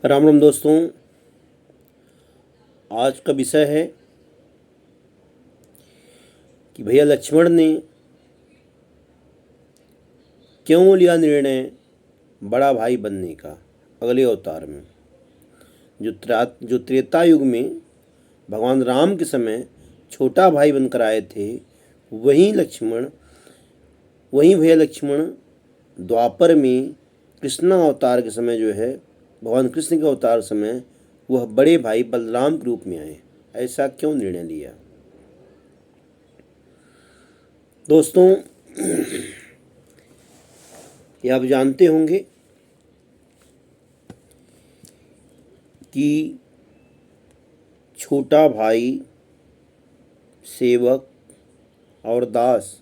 राम राम दोस्तों। आज का विषय है कि भैया लक्ष्मण ने क्यों लिया निर्णय बड़ा भाई बनने का अगले अवतार में। जो त्रेता युग में भगवान राम के समय छोटा भाई बनकर आए थे, वहीं भैया लक्ष्मण द्वापर में कृष्ण अवतार के समय जो है, भगवान कृष्ण के अवतार समय वह बड़े भाई बलराम के रूप में आए। ऐसा क्यों निर्णय लिया दोस्तों? ये आप जानते होंगे कि छोटा भाई, सेवक और दास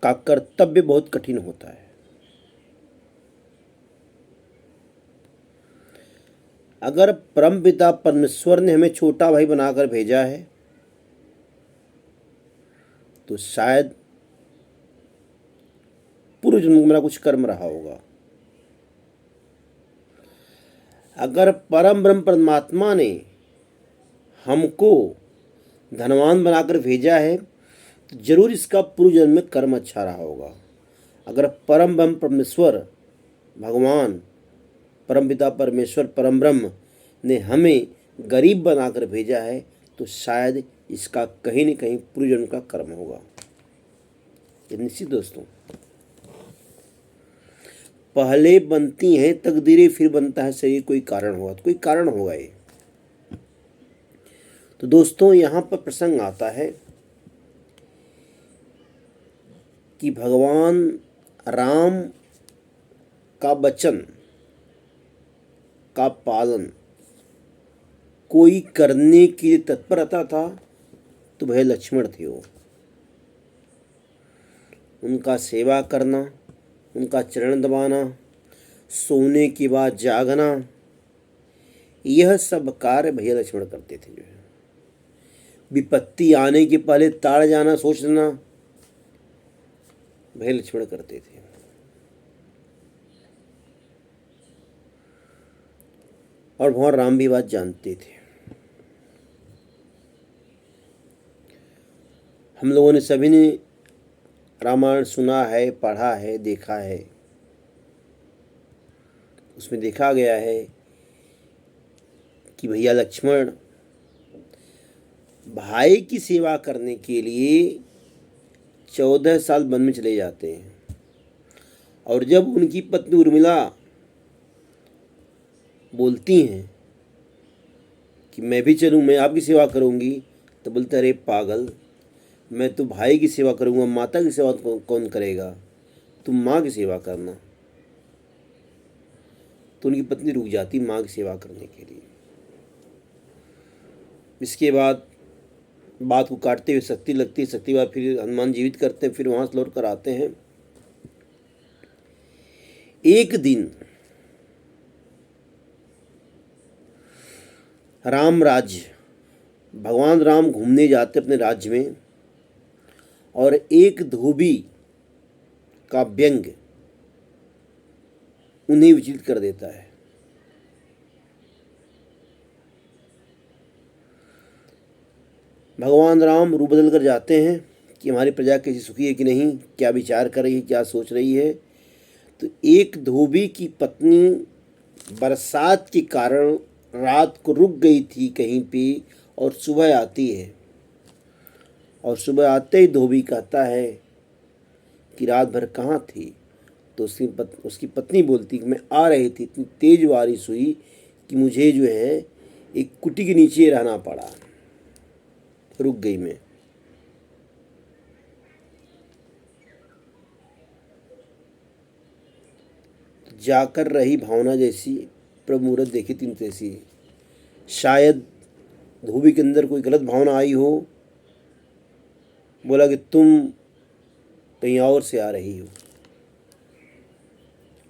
का कर्तव्य बहुत कठिन होता है। अगर परमपिता परमेश्वर ने हमें छोटा भाई बनाकर भेजा है तो शायद पूर्व जन्म में मेरा कुछ कर्म रहा होगा। अगर परम ब्रह्म परमात्मा ने हमको धनवान बनाकर भेजा है तो जरूर इसका पूर्व जन्म में कर्म अच्छा रहा होगा। अगर परम ब्रह्म परमेश्वर भगवान परमपिता परमेश्वर परम ब्रह्म ने हमें गरीब बनाकर भेजा है तो शायद इसका कहीं न कहीं पूर्व जन्म का कर्म होगा। ये निश्चित दोस्तों, पहले बनती हैं तकदीरें फिर बनता है शरीर। कोई कारण होगा तो कोई कारण होगा ये। तो दोस्तों, यहाँ पर प्रसंग आता है कि भगवान राम का वचन का पालन कोई करने के लिए तत्पर रहता था तो वह लक्ष्मण थे। वो उनका सेवा करना, उनका चरण दबाना, सोने के बाद जागना, यह सब कार्य भैया लक्ष्मण करते थे। जो है विपत्ति आने के पहले ताड़ जाना सोचना भैया लक्ष्मण करते थे। और भगवान राम भी बात जानते थे। हम लोगों ने सभी ने रामायण सुना है, पढ़ा है, देखा है। उसमें देखा गया है कि भैया लक्ष्मण भाई की सेवा करने के लिए 14 साल वन में चले जाते हैं। और जब उनकी पत्नी उर्मिला बोलती हैं कि मैं भी चलूँ, मैं आपकी सेवा करूँगी, तो बोलते अरे पागल, मैं तो भाई की सेवा करूँगा, माता की सेवा कौन करेगा, तुम माँ की सेवा करना। तो उनकी पत्नी रुक जाती माँ की सेवा करने के लिए। इसके बाद बात को काटते हुए शक्ति लगती है। शक्ति बाद फिर हनुमान जीवित करते हैं, फिर वहाँ से लौट कर आते हैं। एक दिन राम राज्य, भगवान राम घूमने जाते अपने राज्य में, और एक धोबी का व्यंग उन्हें विचलित कर देता है। भगवान राम रूप बदल कर जाते हैं कि हमारी प्रजा कैसी सुखी है कि नहीं, क्या विचार कर रही है, क्या सोच रही है। तो एक धोबी की पत्नी बरसात के कारण रात को रुक गई थी कहीं पे, और सुबह आती है। और सुबह आते ही धोबी कहता है कि रात भर कहाँ थी। तो उसकी पत्नी बोलती कि मैं आ रही थी, इतनी तेज बारिश हुई कि मुझे जो है एक कुटी के नीचे रहना पड़ा, रुक गई मैं। जाकर रही भावना जैसी, प्रभु मूरत देखी तीन तैसी। शायद धोबी के अंदर कोई गलत भावना आई हो, बोला कि तुम कहीं और से आ रही हो।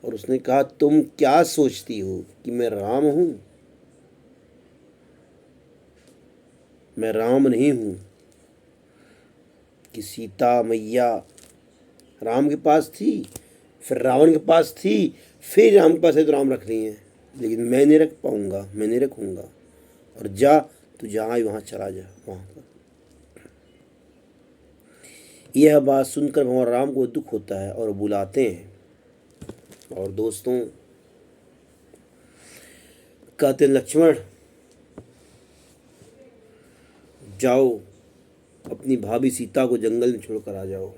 और उसने कहा तुम क्या सोचती हो कि मैं राम हूं? मैं राम नहीं हूं। कि सीता मैया राम के पास थी, फिर रावण के पास थी, फिर राम के पास है तो राम रख ली हैं। लेकिन मैं नहीं रख पाऊँगा, मैं नहीं रखूँगा। और जा, तू जहाँ वहाँ चला जा वहाँ पर। यह बात सुनकर भगवान राम को दुख होता है और बुलाते हैं। और दोस्तों कहते लक्ष्मण जाओ, अपनी भाभी सीता को जंगल में छोड़कर आ जाओ।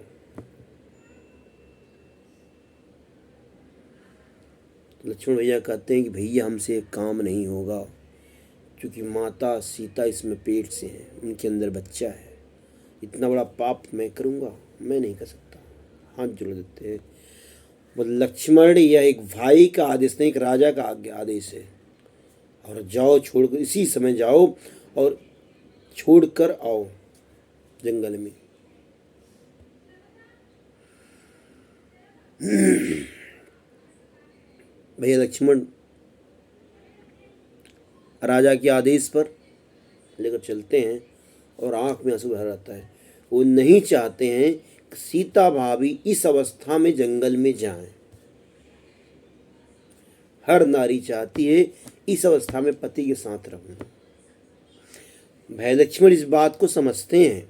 लक्ष्मण भैया कहते हैं कि भैया हमसे काम नहीं होगा, क्योंकि माता सीता इसमें पेट से हैं, उनके अंदर बच्चा है। इतना बड़ा पाप मैं करूँगा? मैं नहीं कर सकता। हाथ जोड़ देते हैं। वो लक्ष्मण, यह एक भाई का आदेश नहीं, एक राजा का आदेश है। और जाओ, छोड़कर इसी समय जाओ और छोड़कर आओ जंगल में। भैया लक्ष्मण राजा के आदेश पर लेकर चलते हैं और आंख में आंसू भर आता है। वो नहीं चाहते हैं कि सीता भाभी इस अवस्था में जंगल में जाएं। हर नारी चाहती है इस अवस्था में पति के साथ रहूं। भैया लक्ष्मण इस बात को समझते हैं,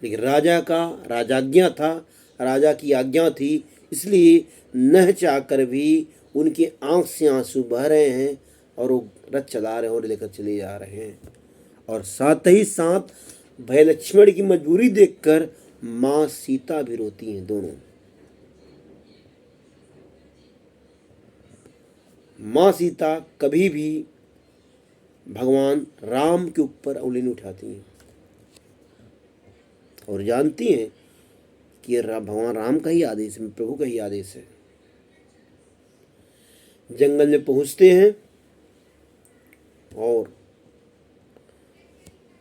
लेकिन राजा का राजाज्ञा था, राजा की आज्ञा थी, इसलिए न चाहकर भी उनकी आंख से आंसू बह रहे हैं और वो रथ चला रहे हैं और लेकर चले जा रहे हैं। और साथ ही साथ भैया लक्ष्मण की मजबूरी देखकर माँ सीता भी रोती हैं। दोनों माँ सीता कभी भी भगवान राम के ऊपर उंगली नहीं उठाती हैं और जानती हैं कि भगवान राम का ही आदेश है, प्रभु का ही आदेश है। जंगल में पहुंचते हैं और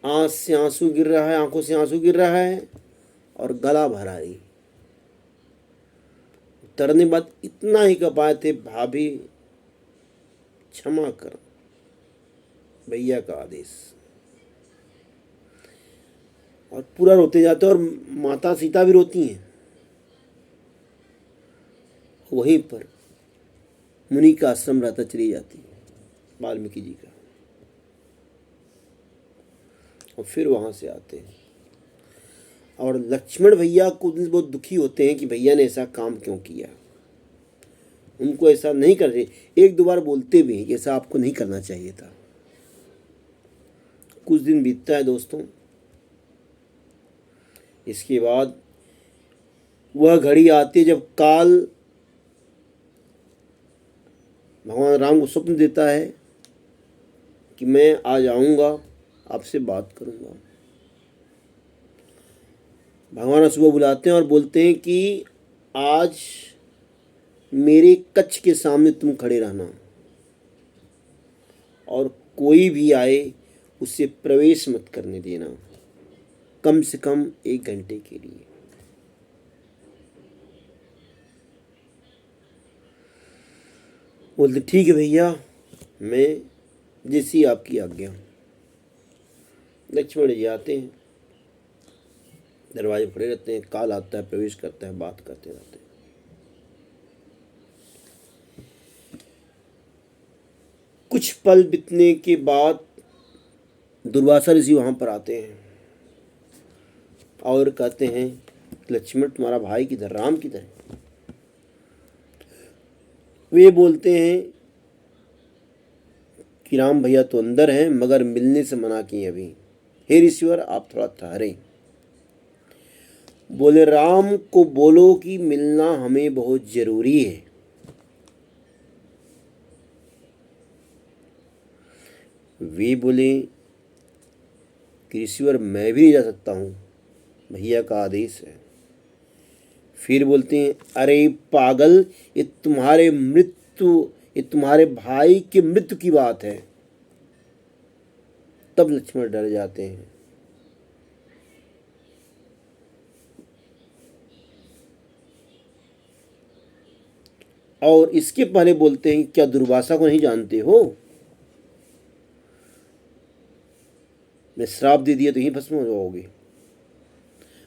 आंख से आंसू गिर रहा है, आंखों से आंसू गिर रहा है और गला भरा रही। तरने बाद इतना ही कह पाए थे, भाभी क्षमा कर, भैया का आदेश। और पूरा रोते जाते और माता सीता भी रोती हैं। वहीं पर मुनि का आश्रम रहता, चली जाती है वाल्मीकि जी का। और फिर वहां से आते हैं और लक्ष्मण भैया कुछ दिन बहुत दुखी होते हैं कि भैया ने ऐसा काम क्यों किया, उनको ऐसा नहीं कर रहे। एक दो बार बोलते भी हैं कि ऐसा आपको नहीं करना चाहिए था। कुछ दिन बीतता है दोस्तों। इसके बाद वह घड़ी आती है जब काल भगवान राम को स्वप्न देता है कि मैं आज आऊँगा, आपसे बात करूँगा। भगवान सुबह बुलाते हैं और बोलते हैं कि आज मेरे कक्ष के सामने तुम खड़े रहना और कोई भी आए उसे प्रवेश मत करने देना, कम से कम 1 घंटे के लिए। बोलते ठीक है भैया, मैं जैसी आपकी आज्ञा। लक्ष्मण जी आते हैं, दरवाजे खड़े रहते हैं, काल आता है, प्रवेश करता है, बात करते रहते हैं। कुछ पल बीतने के बाद दुर्वासा ऋषि वहां पर आते हैं और कहते हैं लक्ष्मण तुम्हारा भाई किधर, राम किधर? वे बोलते हैं कि राम भैया तो अंदर हैं, मगर मिलने से मना किए अभी। हे ऋषिवर, आप थोड़ा ठहरे। बोले राम को बोलो कि मिलना हमें बहुत जरूरी है। वे बोले कि ऋषिवर मैं भी नहीं जा सकता हूँ, भैया का आदेश है। फिर बोलते हैं अरे पागल, ये तुम्हारे भाई की मृत्यु की बात है। तब लक्ष्मण डर जाते हैं। और इसके पहले बोलते हैं क्या दुर्वासा को नहीं जानते हो? मैं श्राप दे दिया तो यहीं भस्म हो जाओगे।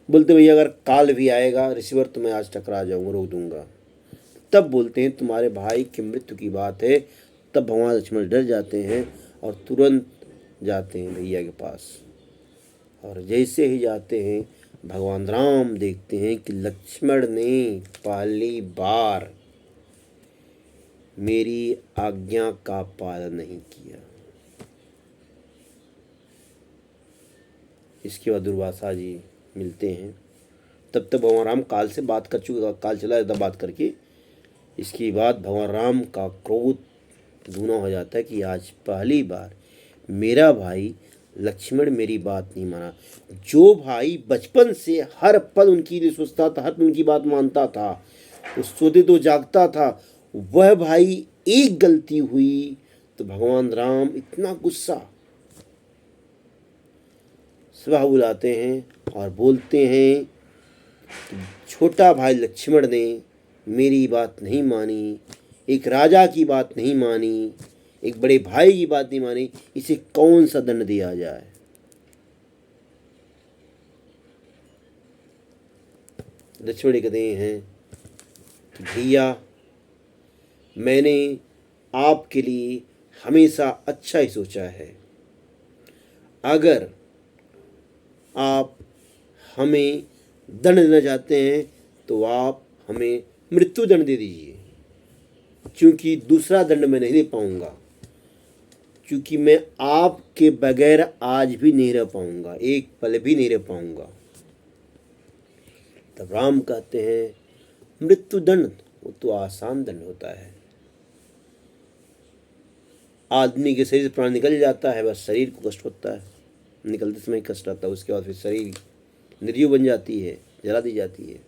बोलते भैया अगर काल भी आएगा ऋषिवर तो मैं आज टकरा जाऊंगा, रोक दूंगा। तब बोलते हैं तुम्हारे भाई की मृत्यु की बात है, तब भगवान लक्ष्मण डर जाते हैं और तुरंत जाते हैं भैया के पास। और जैसे ही जाते हैं भगवान राम देखते हैं कि लक्ष्मण ने पहली बार मेरी आज्ञा का पालन नहीं किया। इसके बाद दुर्वासा जी मिलते हैं। तब तक भगवान राम काल से बात कर चुके, काल चला जाता बात करके। इसके बाद भगवान राम का क्रोध दूना हो जाता है कि आज पहली बार मेरा भाई लक्ष्मण मेरी बात नहीं माना। जो भाई बचपन से हर पल उनकी लिए सोचता था, हर पल उनकी बात मानता था, उस सोते तो जागता था, वह भाई एक गलती हुई तो भगवान राम इतना गुस्सा, सभा बुलाते हैं और बोलते हैं कि छोटा भाई लक्ष्मण ने मेरी बात नहीं मानी, एक राजा की बात नहीं मानी, एक बड़े भाई की बात नहीं मानी, इसे कौन सा दंड दिया जाए। लक्ष्मण कहते हैं कि भैया मैंने आपके लिए हमेशा अच्छा ही सोचा है। अगर आप हमें दंड देना चाहते हैं तो आप हमें मृत्यु दंड दे दीजिए, क्योंकि दूसरा दंड मैं नहीं दे पाऊंगा, क्योंकि मैं आपके बगैर आज भी नहीं रह पाऊंगा, एक पल भी नहीं रह पाऊंगा। तब राम कहते हैं मृत्यु दंड वो तो आसान दंड होता है। आदमी के शरीर से प्राण निकल जाता है, बस शरीर को कष्ट होता है, निकलते समय कष्ट आता है, उसके बाद फिर शरीर निर्जीव बन जाती है, जला दी जाती है।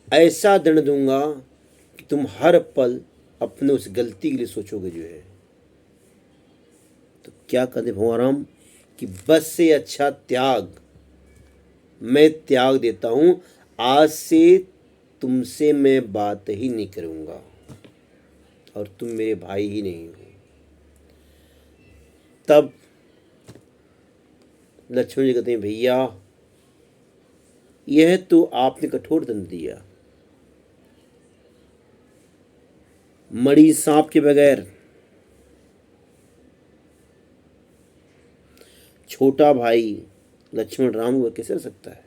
ऐसा दंड दूंगा कि तुम हर पल अपने उस गलती के लिए सोचोगे जो है। तो क्या कहते भगवान राम कि बस से अच्छा त्याग, मैं त्याग देता हूं, आज से तुमसे मैं बात ही नहीं करूंगा और तुम मेरे भाई ही नहीं हो। तब लक्ष्मण जी कहते हैं भैया यह तो आपने कठोर दंड दिया, मणि सांप के बगैर छोटा भाई लक्ष्मण राम को कैसे रह सकता है।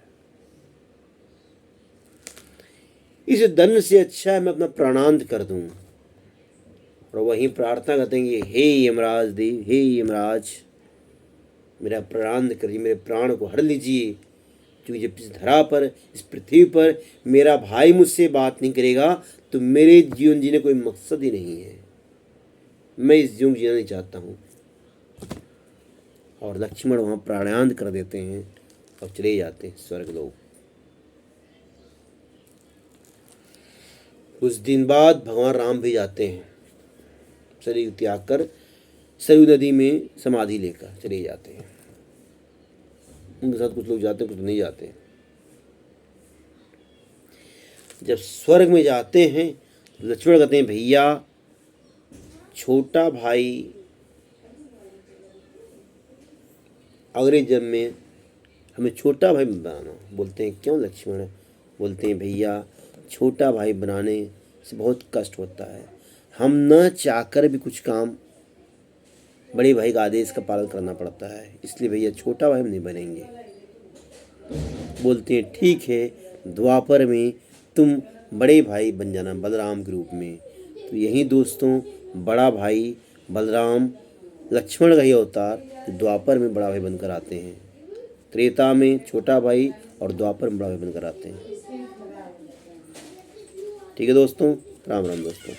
इस दंड से अच्छा है मैं अपना प्राणांत कर दूं। और वहीं प्रार्थना करते हैं कि हे यमराज देव, हे यमराज मेरा प्राणांत करिए, मेरे प्राण को हर लीजिए, क्योंकि जब इस धरा पर, इस पृथ्वी पर मेरा भाई मुझसे बात नहीं करेगा तो मेरे जीवन जीने कोई मकसद ही नहीं है, मैं इस जीवन जीना नहीं चाहता हूँ। और लक्ष्मण वहाँ प्राणांत कर देते हैं और चले जाते हैं स्वर्गलोक। कुछ दिन बाद भगवान राम भी जाते हैं, शरीर त्याग कर सरयू नदी में समाधि लेकर चले जाते हैं। उनके साथ कुछ लोग जाते हैं, कुछ नहीं जाते। जब स्वर्ग में जाते हैं लक्ष्मण कहते हैं भैया छोटा भाई अगले जन्म में हमें छोटा भाई बनाना। बोलते हैं क्यों लक्ष्मण? बोलते हैं भैया छोटा भाई बनाने से बहुत कष्ट होता है, हम न चाहकर भी कुछ काम बड़े भाई का आदेश का पालन करना पड़ता है, इसलिए भैया छोटा भाई हम नहीं बनेंगे। बोलते हैं ठीक है, द्वापर में तुम बड़े भाई बन जाना बलराम के रूप में। तो यही दोस्तों बड़ा भाई बलराम लक्ष्मण का ही अवतार द्वापर में बड़ा भाई बनकर आते हैं, त्रेता में छोटा भाई और द्वापर में बड़ा भाई बनकर आते हैं। ठीक है दोस्तों, राम राम दोस्तों।